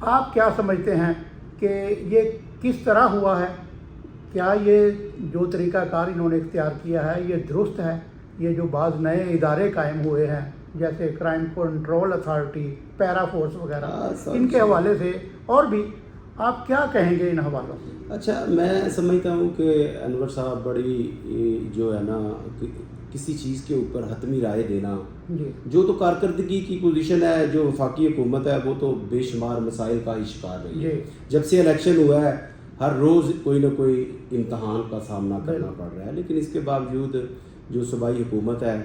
آپ کیا سمجھتے ہیں کہ یہ کس طرح ہوا ہے؟ کیا یہ جو طریقہ کار انہوں نے اختیار کیا ہے یہ درست ہے؟ یہ جو بعض نئے ادارے قائم ہوئے ہیں جیسے کرائم کنٹرول اتھارٹی، پیرا فورس وغیرہ، ان کے حوالے سے اور بھی آپ کیا کہیں گے ان حوالوں سے؟ اچھا، میں سمجھتا ہوں کہ انور صاحب بڑی جو ہے نا کسی چیز کے اوپر حتمی رائے دینا، جی جو تو کارکردگی کی پوزیشن ہے جو وفاقی حکومت ہے وہ تو بے شمار مسائل کا ہی شکار رہی ہے. جب سے الیکشن ہوا ہے ہر روز کوئی نہ کوئی امتحان کا سامنا کرنا پڑ رہا ہے، لیکن اس کے باوجود جو صوبائی حکومت ہے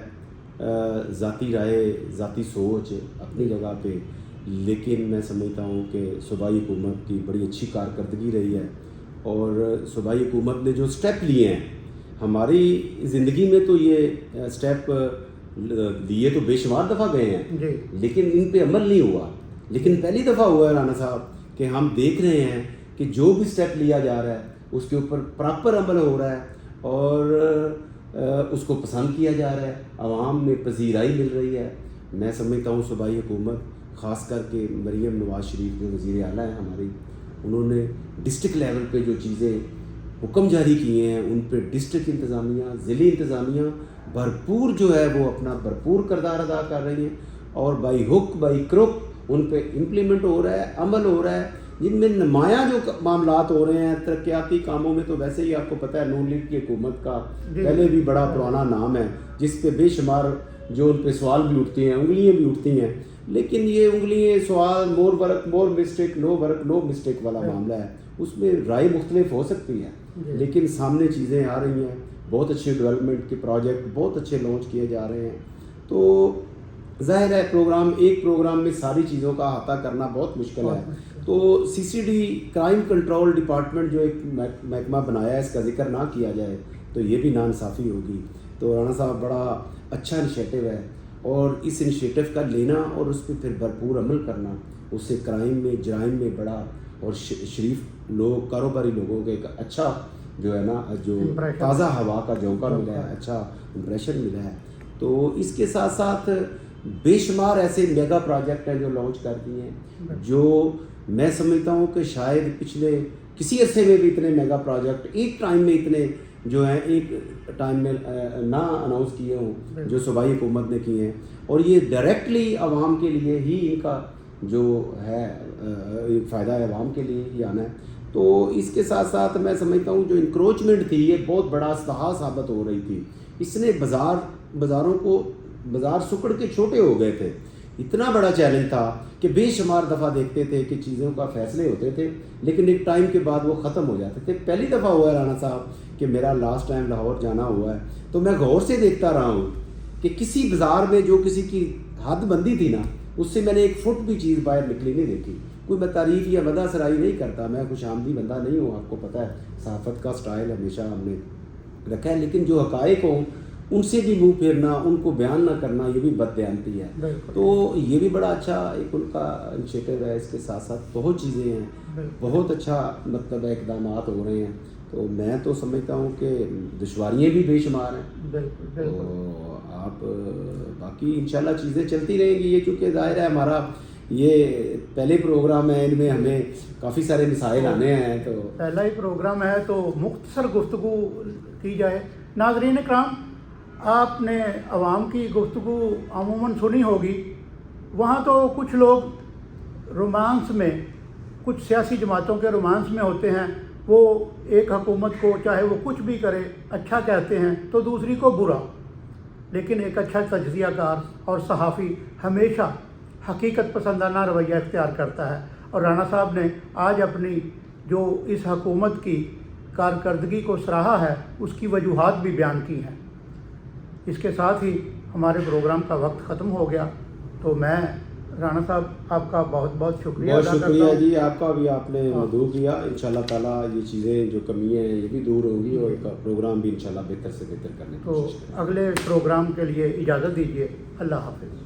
ذاتی رائے، ذاتی سوچ اپنی جگہ پہ، لیکن میں سمجھتا ہوں کہ صوبائی حکومت کی بڑی اچھی کارکردگی رہی ہے. اور صوبائی حکومت نے جو سٹیپ لیے ہیں ہماری زندگی میں تو یہ سٹیپ لیے تو بے شمار دفعہ گئے ہیں، لیکن ان پہ عمل نہیں ہوا. لیکن پہلی دفعہ ہوا ہے رانا صاحب کہ ہم دیکھ رہے ہیں کہ جو بھی سٹیپ لیا جا رہا ہے اس کے اوپر پراپر عمل ہو رہا ہے اور اس کو پسند کیا جا رہا ہے، عوام میں پذیرائی مل رہی ہے. میں سمجھتا ہوں صوبائی حکومت خاص کر کے مریم نواز شریف جو وزیر اعلیٰ ہیں ہماری، انہوں نے ڈسٹرکٹ لیول پہ جو چیزیں حکم جاری کیے ہیں ان پہ ڈسٹرکٹ انتظامیہ، ضلعی انتظامیہ بھرپور جو ہے وہ اپنا بھرپور کردار ادا کر رہی ہیں اور بائی ہک بائی کروک ان پہ امپلیمنٹ ہو رہا ہے، عمل ہو رہا ہے. جن میں نمایاں جو معاملات ہو رہے ہیں ترقیاتی کاموں میں تو ویسے ہی آپ کو پتہ ہے نون لیگ کی حکومت کا پہلے بھی بڑا پرانا نام ہے جس پہ بے شمار جو ان پہ سوال بھی اٹھتے ہیں، انگلیاں بھی اٹھتی ہیں، لیکن یہ انگلیاں سوال more work more mistake, no work no mistake والا معاملہ ہے. اس میں رائے مختلف ہو سکتی ہے لیکن سامنے چیزیں آ رہی ہیں. بہت اچھے ڈیولپمنٹ کے پروجیکٹ بہت اچھے لانچ کیے جا رہے ہیں. تو ظاہر ہے ایک پروگرام میں ساری چیزوں کا احاطہ کرنا بہت مشکل ہے. تو C C D crime control department جو ایک محکمہ بنایا ہے اس کا ذکر نہ کیا جائے تو یہ بھی ناانصافی ہوگی. تو رانا صاحب بڑا اچھا انیشیٹو ہے اور اس انیشیٹو کا لینا اور اس پہ پھر بھرپور عمل کرنا، اس سے کرائم میں جرائم میں بڑا اور شریف لوگ کاروباری لوگوں کے ایک اچھا جو ہے نا جو تازہ ہوا کا جھونکا ملا ہے، اچھا امپریشن ملا ہے. تو اس کے ساتھ ساتھ بے شمار ایسے میگا پروجیکٹ ہیں جو لانچ کر دیے ہیں جو میں سمجھتا ہوں کہ شاید پچھلے کسی عرصے میں بھی اتنے میگا پروجیکٹ ایک ٹائم میں اتنے جو ہیں ایک ٹائم میں نہ اناؤنس کیے ہوں جو صوبائی حکومت نے کیے ہیں. اور یہ ڈائریکٹلی عوام کے لیے ہی ان کا جو ہے فائدہ ہے، عوام کے لیے ہی آنا ہے. تو اس کے ساتھ ساتھ میں سمجھتا ہوں جو انکروچمنٹ تھی یہ بہت بڑا استحا ثابت ہو رہی تھی. اس نے بازار سکڑ کے چھوٹے ہو گئے تھے. اتنا بڑا چیلنج تھا کہ بے شمار دفعہ دیکھتے تھے کہ چیزوں کا فیصلے ہوتے تھے لیکن ایک ٹائم کے بعد وہ ختم ہو جاتے تھے. پہلی دفعہ ہوا ہے رانا صاحب کہ میرا لاسٹ ٹائم لاہور جانا ہوا ہے تو میں غور سے دیکھتا رہا ہوں کہ کسی بازار میں جو کسی کی حد بندی تھی نا اس سے میں نے ایک فٹ بھی چیز باہر نکلی نہیں دیکھی. کوئی میں تعریف یا مدح سرائی نہیں کرتا، میں خوش آمدی بندہ نہیں ہوں، آپ کو پتہ ہے صحافت کا سٹائل ہمیشہ ہم نے رکھا ہے، لیکن جو حقائق ہوں ان سے بھی منہ پھیرنا، ان کو بیان نہ کرنا یہ بھی بددیانتی ہے. تو یہ بھی بڑا اچھا ایک ان کا انیشیٹو ہے. اس کے ساتھ ساتھ بہت چیزیں ہیں، بہت اچھا مطلب اقدامات ہو رہے ہیں. تو میں تو سمجھتا ہوں کہ دشواریاں بھی بے شمار ہیں. تو آپ باقی انشاءاللہ چیزیں چلتی رہیں گی. یہ چونکہ ظاہر ہے ہمارا یہ پہلے پروگرام ہے، ان میں ہمیں کافی سارے مسائل آنے ہیں. تو پہلا ہی پروگرام ہے تو مختصر گفتگو کی جائے. ناظرین کرام، آپ نے عوام کی گفتگو عموماً سنی ہوگی. وہاں تو کچھ لوگ رومانس میں، کچھ سیاسی جماعتوں کے رومانس میں ہوتے ہیں. وہ ایک حکومت کو چاہے وہ کچھ بھی کرے اچھا کہتے ہیں تو دوسری کو برا. لیکن ایک اچھا تجزیہ کار اور صحافی ہمیشہ حقیقت پسندانہ رویہ اختیار کرتا ہے. اور رانا صاحب نے آج اپنی جو اس حکومت کی کارکردگی کو سراہا ہے اس کی وجوہات بھی بیان کی ہیں. اس کے ساتھ ہی ہمارے پروگرام کا وقت ختم ہو گیا. تو میں رانا صاحب آپ کا بہت بہت شکریہ ادا کرتا ہوں. بہت شکریہ جی آپ کا بھی، آپ نے مدعو کیا. انشاءاللہ تعالیٰ یہ چیزیں جو کمیاں ہیں یہ بھی دور ہوں گی اور پروگرام بھی انشاءاللہ بہتر سے بہتر کرنے کی کوشش کریں. تو اگلے پروگرام کے لیے اجازت دیجیے. اللہ حافظ.